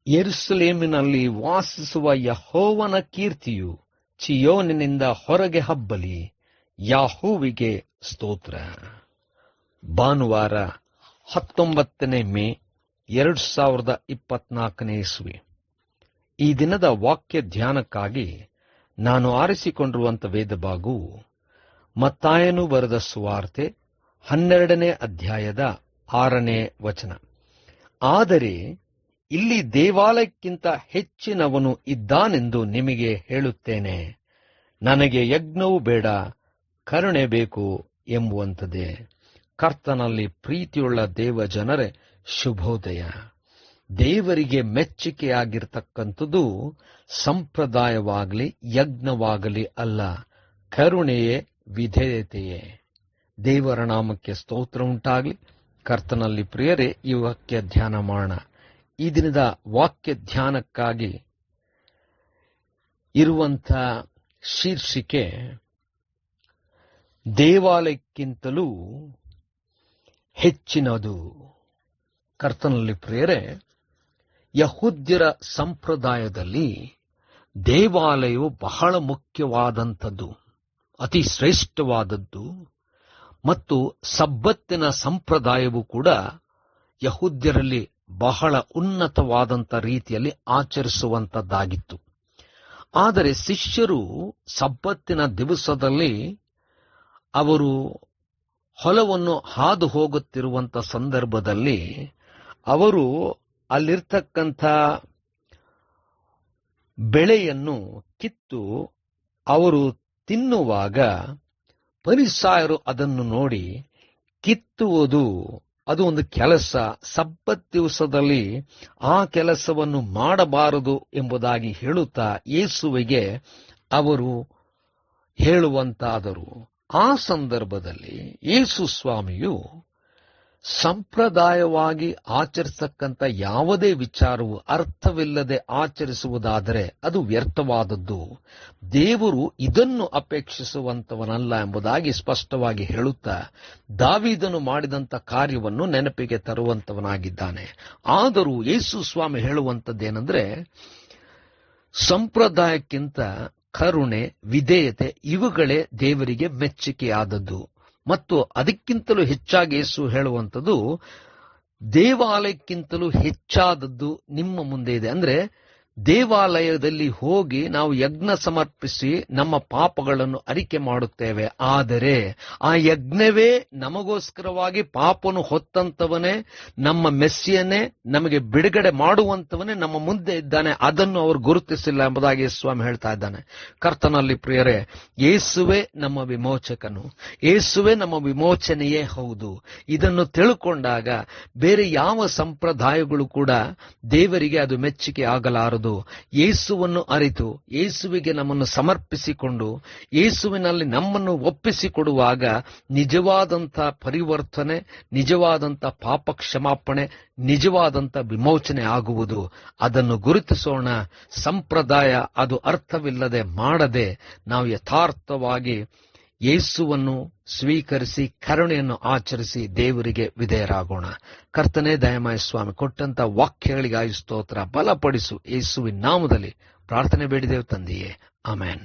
ಯೆರೂಸಲೇಮಿನಲ್ಲಿ ವಾಸಿಸುವ ಯೆಹೋವನ ಕೀರ್ತಿಯು ಚೀಯೋನಿನಿಂದ ಹೊರಗೆ ಹಬ್ಬಲಿ. ಯಾಹೋವಿಗೆ ಸ್ತೋತ್ರ. ಭಾನುವಾರ 19 ಮೇ 2024 ಇಸ್ವಿ. ಈ ದಿನದ ವಾಕ್ಯ ಧ್ಯಾನಕ್ಕಾಗಿ ನಾನು ಆರಿಸಿಕೊಂಡಿರುವಂಥ ವೇದ ಭಾಗವು ಮತ್ತಾಯನು ಬರೆದ ಸುವಾರ್ತೆ 12ನೇ ಅಧ್ಯಾಯದ 6ನೇ ವಚನ. ಆದರೆ ಇಲ್ಲಿ ದೇವಾಲಯಕ್ಕಿಂತ ಹೆಚ್ಚಿನವನು ಇದ್ದಾನೆಂದು ನಿಮಗೆ ಹೇಳುತ್ತೇನೆ. ನನಗೆ ಯಜ್ಞವು ಬೇಡ, ಕರುಣೆ ಬೇಕು ಎಂಬುವಂಥದ್ದೇ. ಕರ್ತನಲ್ಲಿ ಪ್ರೀತಿಯುಳ್ಳ ದೇವ ಜನರೇ, ಶುಭೋದಯ. ದೇವರಿಗೆ ಮೆಚ್ಚುಗೆಯಾಗಿರ್ತಕ್ಕಂಥದ್ದು ಸಂಪ್ರದಾಯವಾಗಲಿ ಯಜ್ಞವಾಗಲಿ ಅಲ್ಲ, ಕರುಣೆಯೇ, ವಿಧೇಯತೆಯೇ. ದೇವರ ನಾಮಕ್ಕೆ ಸ್ತೋತ್ರ ಉಂಟಾಗಲಿ. ಕರ್ತನಲ್ಲಿ ಪ್ರಿಯರೇ, ಈ ವಾಕ್ಯ ಧ್ಯಾನ ಮಾಡೋಣ. ಈ ದಿನದ ವಾಕ್ಯ ಧ್ಯಾನಕ್ಕಾಗಿ ಇರುವಂಥ ಶೀರ್ಷಿಕೆ ದೇವಾಲಯಕ್ಕಿಂತಲೂ ಹೆಚ್ಚಿನದು. ಕರ್ತನಲ್ಲಿ ಪ್ರಿಯರೇ, ಯಹೂದ್ಯರ ಸಂಪ್ರದಾಯದಲ್ಲಿ ದೇವಾಲಯವು ಬಹಳ ಮುಖ್ಯವಾದಂಥದ್ದು, ಅತಿ ಶ್ರೇಷ್ಠವಾದದ್ದು. ಮತ್ತು ಸಬ್ಬತ್ತಿನ ಸಂಪ್ರದಾಯವು ಕೂಡ ಯಹೂದ್ಯರಲ್ಲಿ ಬಹಳ ಉನ್ನತವಾದಂಥ ರೀತಿಯಲ್ಲಿ ಆಚರಿಸುವಂಥದ್ದಾಗಿತ್ತು. ಆದರೆ ಶಿಷ್ಯರು ಸಬ್ಬತ್ತಿನ ದಿವಸದಲ್ಲಿ ಅವರು ಹೊಲವನ್ನು ಹಾದು ಹೋಗುತ್ತಿರುವಂಥ ಸಂದರ್ಭದಲ್ಲಿ ಅವರು ಅಲ್ಲಿರ್ತಕ್ಕಂಥ ಬೆಳೆಯನ್ನು ಕಿತ್ತು ಅವರು ತಿನ್ನುವಾಗ ಫರಿಸಾಯರು ಅದನ್ನು ನೋಡಿ, ಕಿತ್ತುವುದು ಅದು ಒಂದು ಕೆಲಸ, ಸಬ್ಬತ್ ದಿವಸದಲ್ಲಿ ಆ ಕೆಲಸವನ್ನು ಮಾಡಬಾರದು ಎಂಬುದಾಗಿ ಹೇಳುತ್ತಾ ಯೇಸುವಿಗೆ ಅವರು ಹೇಳುವಂತಾದರು. ಆ ಸಂದರ್ಭದಲ್ಲಿ ಯೇಸು ಸ್ವಾಮಿಯು ಸಂಪ್ರದಾಯವಾಗಿ ಆಚರಿಸತಕ್ಕಂಥ ಯಾವುದೇ ವಿಚಾರವು ಅರ್ಥವಿಲ್ಲದೆ ಆಚರಿಸುವುದಾದರೆ ಅದು ವ್ಯರ್ಥವಾದದ್ದು. ದೇವರು ಇದನ್ನು ಅಪೇಕ್ಷಿಸುವಂತವನಲ್ಲ ಎಂಬುದಾಗಿ ಸ್ಪಷ್ಟವಾಗಿ ಹೇಳುತ್ತಾ ದಾವೀದನು ಮಾಡಿದಂಥ ಕಾರ್ಯವನ್ನು ನೆನಪಿಗೆ ತರುವಂತವನಾಗಿದ್ದಾನೆ. ಆದರೂ ಯೇಸು ಸ್ವಾಮಿ ಹೇಳುವಂಥದ್ದೇನೆಂದರೆ, ಸಂಪ್ರದಾಯಕ್ಕಿಂತ ಕರುಣೆ, ವಿಧೇಯತೆ ಇವುಗಳೇ ದೇವರಿಗೆ ಮೆಚ್ಚುಗೆಯಾದದ್ದು. ಮತ್ತು ಅದಕ್ಕಿಂತಲೂ ಹೆಚ್ಚಾಗಿ ಯೇಸು ಹೇಳುವಂಥದ್ದು, ದೇವಾಲಯಕ್ಕಿಂತಲೂ ಹೆಚ್ಚಾದದ್ದು ನಿಮ್ಮ ಮುಂದೆ ಇದೆ. ಅಂದ್ರೆ ದೇವಾಲಯದಲ್ಲಿ ಹೋಗಿ ನಾವು ಯಜ್ಞ ಸಮರ್ಪಿಸಿ ನಮ್ಮ ಪಾಪಗಳನ್ನು ಅರಿಕೆ ಮಾಡುತ್ತೇವೆ. ಆದರೆ ಆ ಯಜ್ಞವೇ ನಮಗೋಸ್ಕರವಾಗಿ ಪಾಪನು ಹೊತ್ತಂತವನೇ, ನಮ್ಮ ಮೆಸ್ಸಿಯನ್ನೇ ನಮಗೆ ಬಿಡುಗಡೆ ಮಾಡುವಂತವನೇ ನಮ್ಮ ಮುಂದೆ ಇದ್ದಾನೆ. ಅದನ್ನು ಅವರು ಗುರುತಿಸಿಲ್ಲ ಎಂಬುದಾಗಿ ಸ್ವಾಮಿ ಹೇಳ್ತಾ ಇದ್ದಾನೆ. ಕರ್ತನಲ್ಲಿ ಪ್ರಿಯರೇ, ಯೇಸುವೆ ನಮ್ಮ ವಿಮೋಚಕನು, ಯೇಸುವೆ ನಮ್ಮ ವಿಮೋಚನೆಯೇ ಹೌದು. ಇದನ್ನು ತಿಳ್ಕೊಂಡಾಗ ಬೇರೆ ಯಾವ ಸಂಪ್ರದಾಯಗಳು ಕೂಡ ದೇವರಿಗೆ ಅದು ಮೆಚ್ಚುಗೆ ಆಗಲಾರದು. ಯೇಸುವನ್ನು ಅರಿತು ಯೇಸುವಿಗೆ ನಮ್ಮನ್ನು ಸಮರ್ಪಿಸಿಕೊಂಡು ಯೇಸುವಿನಲ್ಲಿ ನಮ್ಮನ್ನು ಒಪ್ಪಿಸಿಕೊಡುವಾಗ ನಿಜವಾದಂಥ ಪರಿವರ್ತನೆ, ನಿಜವಾದಂಥ ಪಾಪ ಕ್ಷಮಾಪಣೆ, ನಿಜವಾದಂಥ ವಿಮೋಚನೆ ಆಗುವುದು. ಅದನ್ನು ಗುರುತಿಸೋಣ. ಸಂಪ್ರದಾಯ ಅದು ಅರ್ಥವಿಲ್ಲದೆ ಮಾಡದೆ ನಾವು ಯಥಾರ್ಥವಾಗಿ ಯೇಸುವನ್ನು ಸ್ವೀಕರಿಸಿ ಕರುಣೆಯನ್ನು ಆಚರಿಸಿ ದೇವರಿಗೆ ವಿಧೇಯರಾಗೋಣ. ಕರ್ತನೇ, ದಯಮಾಯ ಸ್ವಾಮಿ, ಕೊಟ್ಟಂತ ವಾಕ್ಯಗಳಿಗಾಗಿ ಸ್ತೋತ್ರ. ಬಲಪಡಿಸು. ಯೇಸುವಿನ ನಾಮದಲ್ಲಿ ಪ್ರಾರ್ಥನೆ ಬೇಡಿದೆವು ತಂದೆಯೇ, ಆಮೆನ್.